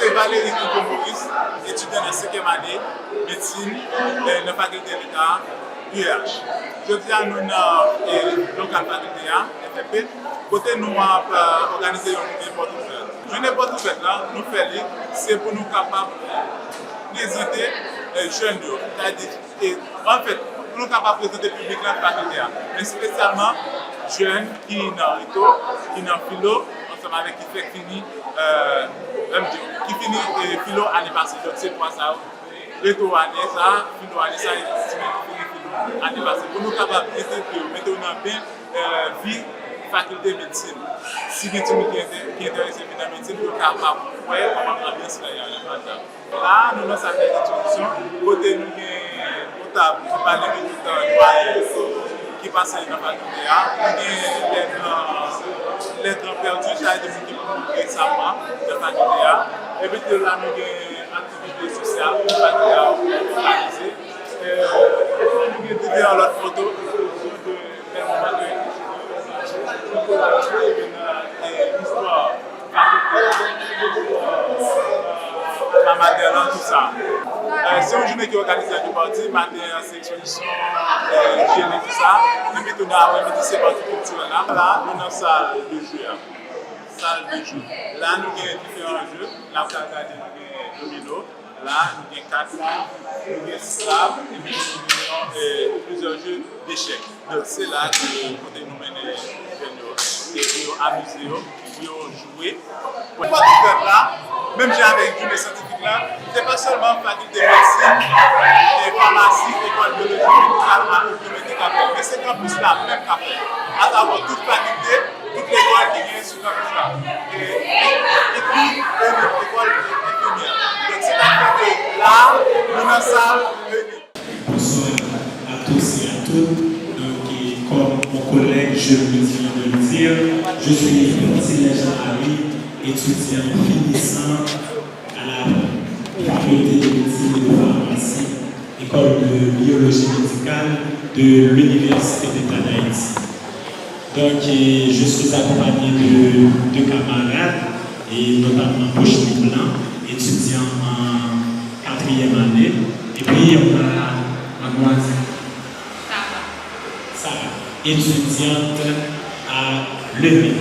c'est Valérie Maurice, étudiante en 5e année, médecine, dans la faculté d'État, UH. Je dis à nous dans la local faculté, FFP, côté nous avons organisé une porte ouverte. Une porte ouverte, nous faisons, c'est pour nous capables de présenter les jeunes. C'est-à-dire, en fait, pour nous capables de présenter le public dans la faculté, mais spécialement jeunes qui sont dans Rito, qui sont dans Philo, ensemble avec qui fait fini Philo année passée. Donc c'est pour ça, Rito année ça, Philo année ça, et Philo année passée. Pour nous capables de mettre en bien vie faculté de médecine. Si quelqu'un qui est intéressé par la médecine, nous sommes capables de voir comment bien cela est là, nous avons sa tête d'introduction. Côté nous, nous avons parlé de tout le qui passe dans la faculté. Nous avons les grands perdus, ça a été qui pour récemment dans la faculté. Et puis là, nous avons une activité sociale pour la faculté organisée. Nous avons l'autre photo de moment de l'histoire, la matière, tout ça. C'est une journée qui est organisée du parti, matière, exposition, hygiène, tout ça. Nous mettons dans ces parties culturelles. Là, nous avons une salle de jeu. Là, nous avons différents jeux. Là, nous avons domino. Là, nous avons 4 nous avons Scrabble, et puis nous avons plusieurs jeux d'échecs. Donc, c'est là que nous menons les jeunes et puis amuser, puis jouer. Pour pas tout faire là, même j'ai avec les scientifiques là, ce n'est pas seulement faculté de médecine, pharmacie, école biologique, médicale, mais c'est campus là, même campus. À savoir toute faculté, toute l'école qui vient sur campus là. Et puis, l'école infirmière. Donc, c'est à dire que là, nous avons salle réunie. Bonsoir à tous et à toutes. Donc, comme mon collègue, je me viens de le dire, je suis Fortilège Jean-Marie, étudiant finissant à la faculté de médecine et de pharmacie, école de biologie médicale de l'Université d'État d'Haïti. Donc, je suis accompagné de camarades, et notamment Poche Blanc, étudiant en 4e année. Et puis, on a Mademoiselle Sarah, étudiante à l'ENI,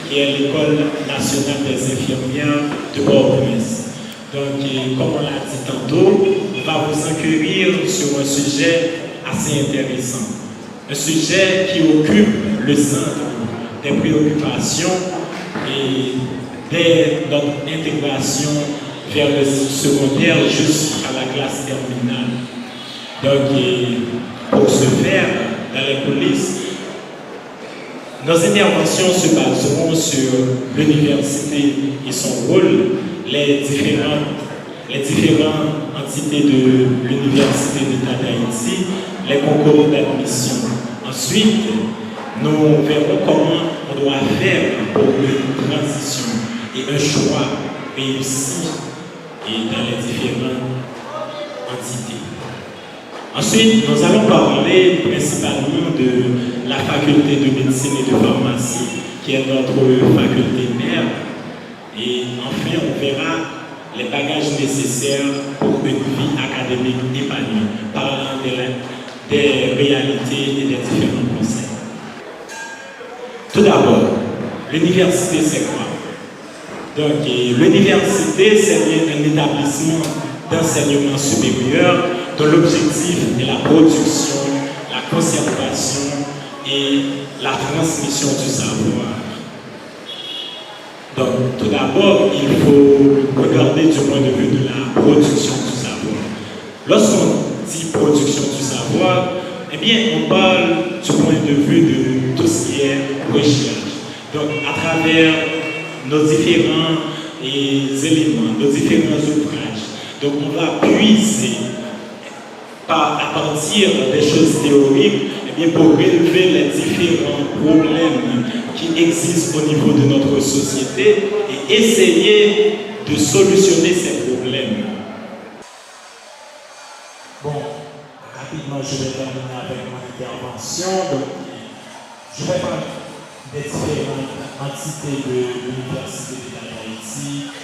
qui est l'École nationale des infirmières de Port-au-Prince. Donc, comme on l'a dit tantôt, on va vous accueillir sur un sujet assez intéressant. Un sujet qui occupe le centre des préoccupations et dès notre intégration vers le secondaire jusqu'à la classe terminale. Donc, pour ce faire, dans les coulisses, nos interventions se baseront sur l'université et son rôle, les différentes entités de l'Université d'État d'Haïti, les concours d'admission. Ensuite, nous verrons comment on doit faire pour une transition et un choix réussi et dans les différentes entités. Ensuite, nous allons parler principalement de la faculté de médecine et de pharmacie, qui est notre faculté mère. Et enfin, on verra les bagages nécessaires pour une vie académique épanouie, parlant des réalités et des différents conseils. Tout d'abord, l'université, c'est quoi? Donc, l'université, c'est bien un établissement d'enseignement supérieur dont l'objectif est la production, la conservation et la transmission du savoir. Donc, tout d'abord, il faut regarder du point de vue de la production du savoir. Lorsqu'on dit production du savoir, eh bien, on parle du point de vue de tout ce qui est recherche. Donc, à travers nos différents éléments, nos différents ouvrages. Donc, on va puiser à partir des choses théoriques, eh bien, pour relever les différents problèmes qui existent au niveau de notre société et essayer de solutionner ces problèmes. Bon, rapidement, je vais terminer avec mon intervention. Donc, je vais parler des différentes entités de l'Université d'État d'Haïti.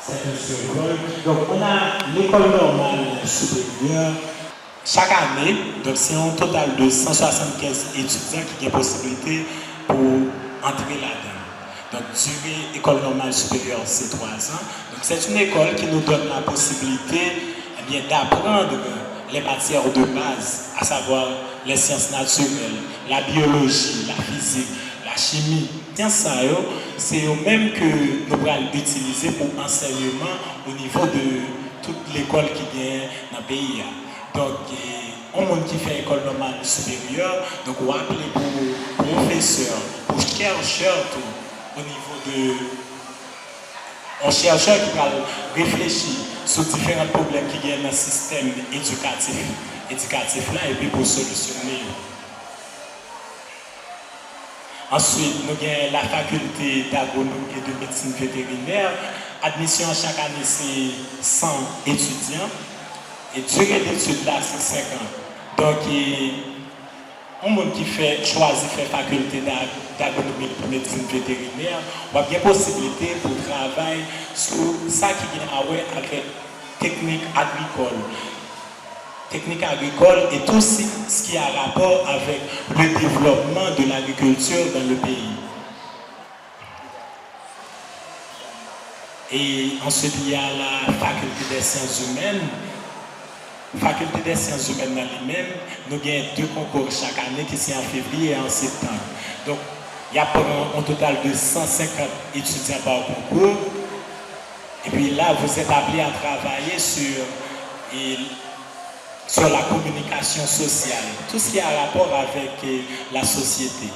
C'est un survol. Donc, on a l'école normale supérieure. Chaque année, donc c'est un total de 175 étudiants qui ont possibilité pour entrer là-dedans. Donc, durée école normale supérieure, c'est 3 ans. Donc, c'est une école qui nous donne la possibilité d'apprendre les matières de base, à savoir les sciences naturelles, la biologie, la physique, la chimie. C'est eux même que nous allons utiliser pour enseignement au niveau de toute l'école qui vient dans le pays. Donc, on monde qui fait école normale supérieure, donc on va appeler pour professeur, pour chercheur tout, au niveau de... Un chercheur qui va réfléchir sur différents problèmes qui viennent dans le système éducatif là, et puis pour solutionner. Ensuite, nous avons la faculté d'agronomie et de médecine vétérinaire. Admission chaque année, c'est 100 étudiants. Et durée d'études là, c'est 5 ans. Donc, un monde qui choisit faire faculté d'agronomie et de médecine vétérinaire, on a bien possibilité pour travailler sur ça qui vient à voir avec technique agricole. Technique agricole et tout ce qui a rapport avec le développement de l'agriculture dans le pays. Et ensuite, il y a la faculté des sciences humaines. Faculté des sciences humaines dans lui-même, nous avons 2 concours chaque année qui sont en février et en septembre. Donc, il y a un total de 150 étudiants par concours. Et puis là, vous êtes appelés à travailler sur la communication sociale, tout ce qui a rapport avec la société.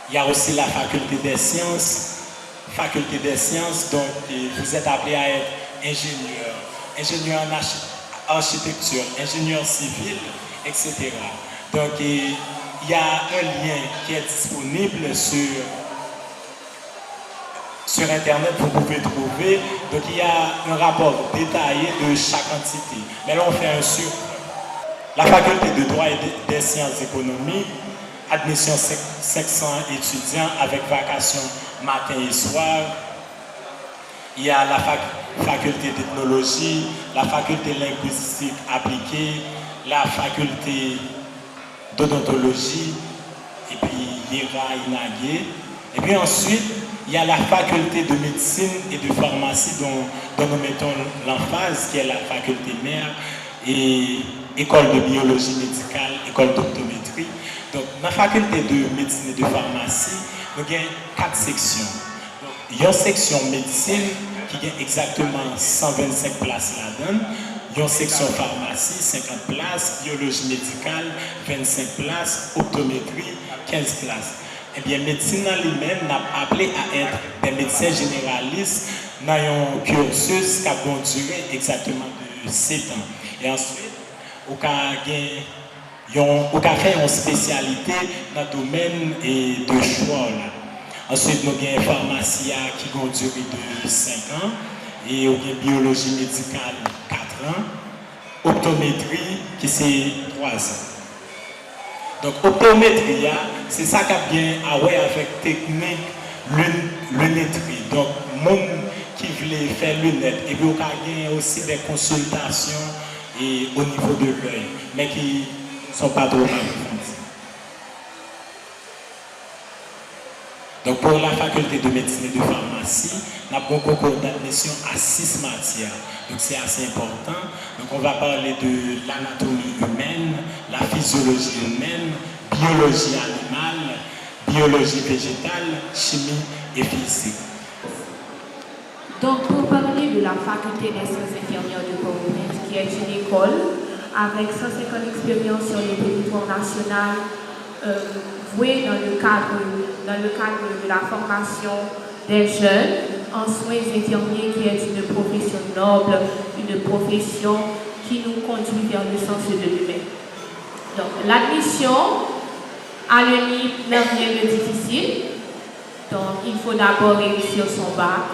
Il y a aussi la faculté des sciences. Faculté des sciences, donc vous êtes appelés à être ingénieur en architecture, ingénieur civil, etc. Donc il y a un lien qui est disponible sur Internet, vous pouvez trouver. Donc il y a un rapport détaillé de chaque entité. Mais là on fait un sur. La faculté de droit et des sciences économiques, admission 500 étudiants avec vacation matin et soir. Il y a la faculté d'ethnologie, la faculté linguistique appliquée, la faculté d'odontologie, et puis l'IRA, INAGUE. Et puis ensuite, il y a la faculté de médecine et de pharmacie dont nous mettons l'emphase, qui est la faculté mère, et école de biologie médicale, école d'optométrie. Donc, dans la faculté de médecine et de pharmacie, nous avons 4 sections. Donc, il y a une section médecine qui a exactement 125 places là-dedans. Il y a une section pharmacie, 50 places, biologie médicale, 25 places, optométrie, 15 places. Eh bien, médecine en lui-même n'a appelé à être des médecins généralistes dans un cursus qui a duré exactement de 7 ans. Et ensuite, on a fait une spécialité dans le domaine de choix. Ensuite, nous avons une pharmacie qui a duré de 5 ans. Et nous avons biologie médicale 4 ans. Optométrie qui c'est 3 ans. Donc, optométrie, c'est ça qui a bien à voir avec technique lunetterie. Donc, monde qui voulait faire lunettes. Et puis, on a aussi des consultations au niveau de l'œil, mais qui ne sont pas trop approfondies. Donc, pour la faculté de médecine et de pharmacie, nous avons un concours d'admission à 6 matières. Donc, c'est assez important. Donc, on va parler de l'anatomie humaine, la physiologie humaine, biologie animale, biologie végétale, chimie et physique. Donc, pour parler de la faculté des sciences infirmières de Port-au-Prince, qui est une école avec 150 expériences sur le territoire national, vouée dans le cadre de la formation des jeunes en soins infirmiers, qui est une profession noble, une profession qui nous conduit vers le sens de l'humain. Donc, l'admission à l'UNIP n'a rien de difficile. Donc, il faut d'abord réussir son bac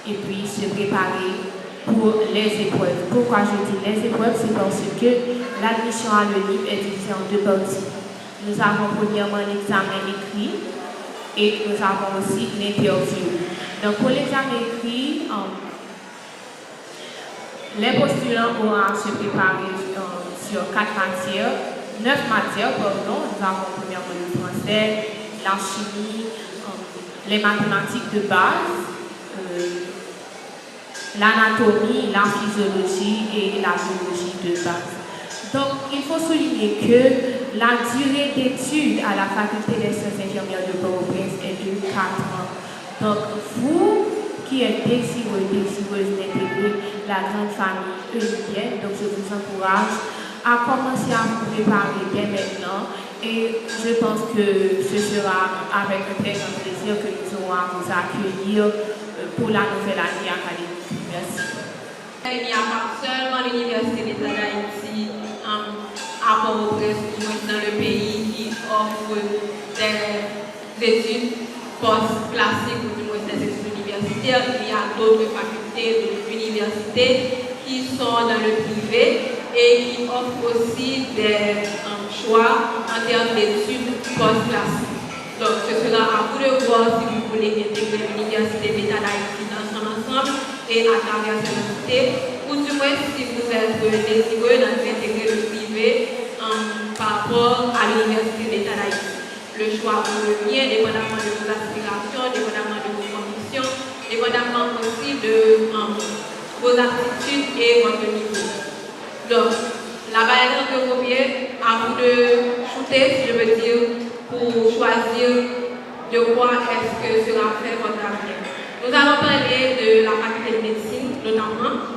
et puis se préparer pour les épreuves. Pourquoi je dis les épreuves? C'est parce que l'admission à l'UNIP est divisée en 2 parties. Nous avons premièrement l'examen écrit et nous avons aussi l'interview. Donc, pour l'examen écrit, les postulants auront à se préparer sur 9 matières, pardon. Nous avons premièrement le français, la chimie, les mathématiques de base, l'anatomie, la physiologie et la biologie de base. Donc, il faut souligner que la durée d'études à la faculté des sciences infirmières de Port-au-Prince est de 4 ans. Donc, vous qui êtes désireux d'intégrer la grande famille eulidienne, donc je vous encourage à commencer à vous préparer dès maintenant. Et je pense que ce sera avec un très grand plaisir que nous aurons à vous accueillir pour la nouvelle année académique. Merci. Il n'y a pas seulement l'Université d'État d'Haïti à Port-au-Prince, dans le pays, qui offre des études post-classiques ou du moins des études universitaires. Il y a d'autres facultés, d'autres universités qui sont dans le privé et qui offrent aussi des choix en termes d'études post-classiques. Donc, ce sera à vous de voir si vous voulez intégrer l'Université d'État d'Haïti dans son ensemble et à travers cette entité, ou du moins si vous êtes désireux d'intégrer le privé par rapport à l'Université d'État d'Haïti. Le choix vous revient dépendamment de vos aspirations, dépendamment de vos convictions, dépendamment aussi de vos aptitudes et votre niveau. Donc, la balle que vous voyez, à vous de shooter, si je veux dire, pour choisir de quoi est-ce que sera fait votre avenir. Nous allons parler de la faculté de médecine, notamment.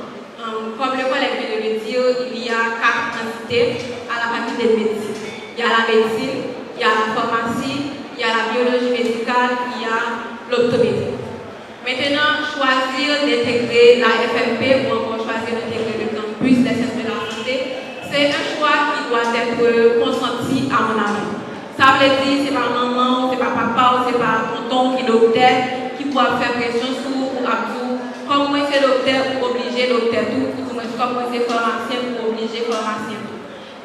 Comme le collègue vient de le dire, il y a 4 entités à la faculté de médecine. Il y a la médecine, il y a la pharmacie, il y a la biologie médicale, il y a l'optométrie. Maintenant, choisir d'intégrer la FMP ou encore choisir d'intégrer le campus des sciences de la santé, c'est un choix qui doit être consenti à mon avis. Ça veut dire, c'est pas maman, c'est pas papa, c'est pas tonton qui est docteur qui doit faire pression sur ou abdou. Comme moi c'est docteur, pour obliger docteur tout, ou comme moi c'est pharmacien, pour obliger pharmacien tout.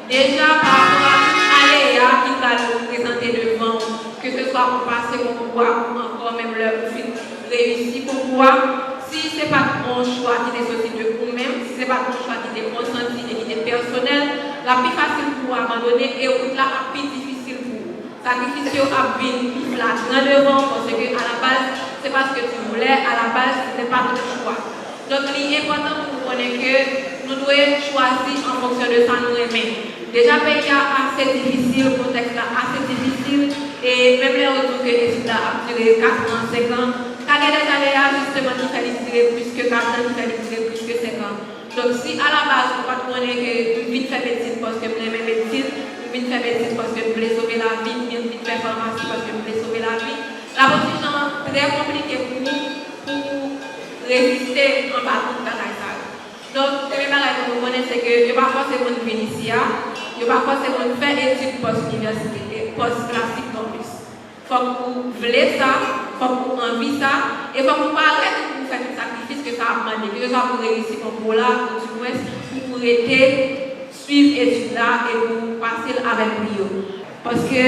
Déjà, par rapport à Léa qui va nous présenter devant, que ce soit pour passer au pouvoir ou encore même leur film réussi pour pouvoir, si ce n'est pas ton choix qui est sorti de vous-même, si ce n'est pas ton choix qui est consenti et qui est personnel, la plus facile pour abandonner et au la plus difficile pour vous. Sacrifice à venir là devant parce que à la base, c'est parce que tu voulais, à la base, ce n'est pas ton choix. Donc, il est important pour nous connaître que nous devons choisir en fonction de ça nous aimer. Déjà, le pays est assez difficile, le contexte est assez difficile, et même les retours que l'étude a duré 4 ans, 5 ans, quand il y a des aléas, justement, il fallait durer plus que 4 ans, il fallait durer plus que 5 ans. Donc, si à la base, on ne peut pas connaître que nous vite faire médecine parce que nous aimons médecine, nous vite faire médecine parce que nous voulons sauver la vie, nous vite faire pharmacie parce que nous voulons sauver la vie, la position est très compliquée pour nous pour résister en bas de la ça. Donc, le même que vous connaissez, c'est que je ne vais pas forcément venir ici, je ne vais pas forcément faire études post-université, post-classique non plus. Il faut que vous voulez ça, il faut que vous envie ça, et il faut que vous parlez de vous faire un sacrifice que ça a demandé, que ce soit pour réussir pour là, ou du moins, pour arrêter, suivre l'étude là et pour passer avec brio. Parce que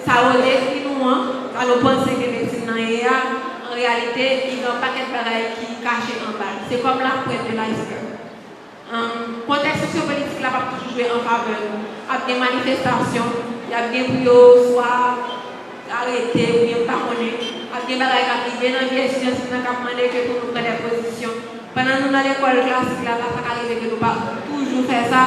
ça relève nous, quand on pense que médecine en réalité, il n'y a pas de pareil qui est caché en bas. C'est comme la pointe de l'iceberg. Le contexte sociopolitique là va toujours jouer en faveur. Avec des manifestations, il y a bien pour soit arrêter ou bien pas connaître. Avec des bagages qui arrivent dans la vie étudiante, qui nous demandé que pour nous prendre des positions. Pendant nous dans l'école classique là, ça arrive que nous ne pas toujours faire ça.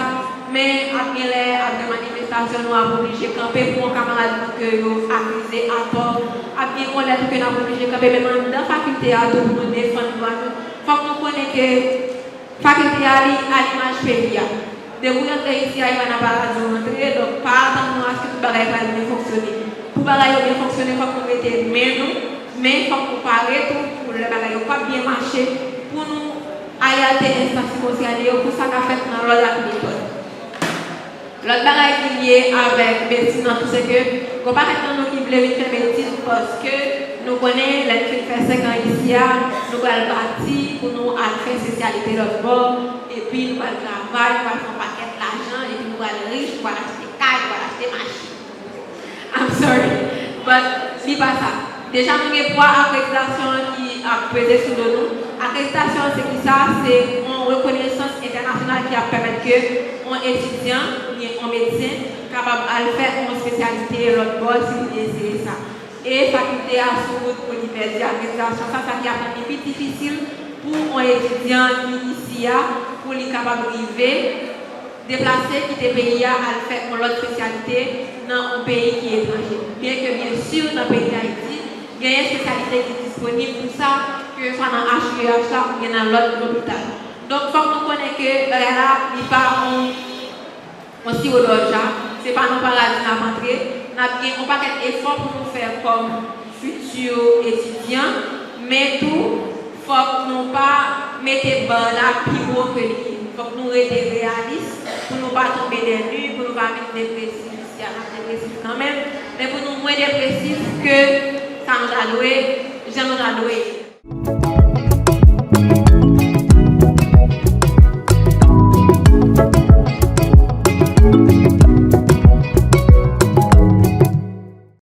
Mais après les manifestations, nous avons obligé de camper pour un camarade que nous accusé à tort. Après, on a dit que nous avons obligé de camper même dans la faculté pour nous défendre. Il faut que nous connaissions que la faculté a l'image pays. De vous entrer ici, il n'y a pas de rentrer, donc pas attendre à ce que le bagage va bien fonctionner. Pour le bagage bien fonctionner, il faut que nous mettions mais il faut que nous parlions pour le bagage pas bien marcher, pour nous alerter l'instance concernées, pour ça qu'a fait dans l'ordre méthode. L'autre bagage qui est lié avec médecine, c'est que nous ne pouvons pas nous qui voulons faire médecine parce que nous connaissons les fait 5 ans ici, nous allons partir pour nous faire spécialité l'autre bord, et puis nous allons travailler, nous allons faire un paquet d'argent, et puis nous allons riche, nous allons acheter caille, nous allons acheter machine. I'm sorry, but c'est pas ça. Déjà, nous avons 3 accréditations qui ont peser sur nous. Accréditation, c'est qui ça? C'est une reconnaissance internationale qui a permis que un étudiant, un médecin, capable de faire une spécialité, l'autre bord, si c'est ça. Et faculté à sous pour l'université, accréditation, ça qui a été plus difficile pour un étudiant qui ici, pour lui capable de vivre, déplacer, quitter le pays à faire une autre spécialité dans un pays qui est étranger. Bien que, bien sûr, dans le pays d'Haïti, il y a une spécialité qui est disponible pour ça, que ce soit dans HUH ou dans l'autre hôpital. Donc, il faut que nous connaissions que là, il n'y a pas un sirop d'orgeat, ce n'est pas nos paradis à rentrer. Nous avons pas d'effort pour nous faire comme futurs étudiants, mais tout, il faut que nous ne pas mettre là plus haut que lui. Il faut que nous restions réalistes pour ne pas tomber des nues, pour ne pas mettre dépressifs, il y a dépressifs quand même, mais pour nous moins dépressifs que ça nous a loué, je nous a loué.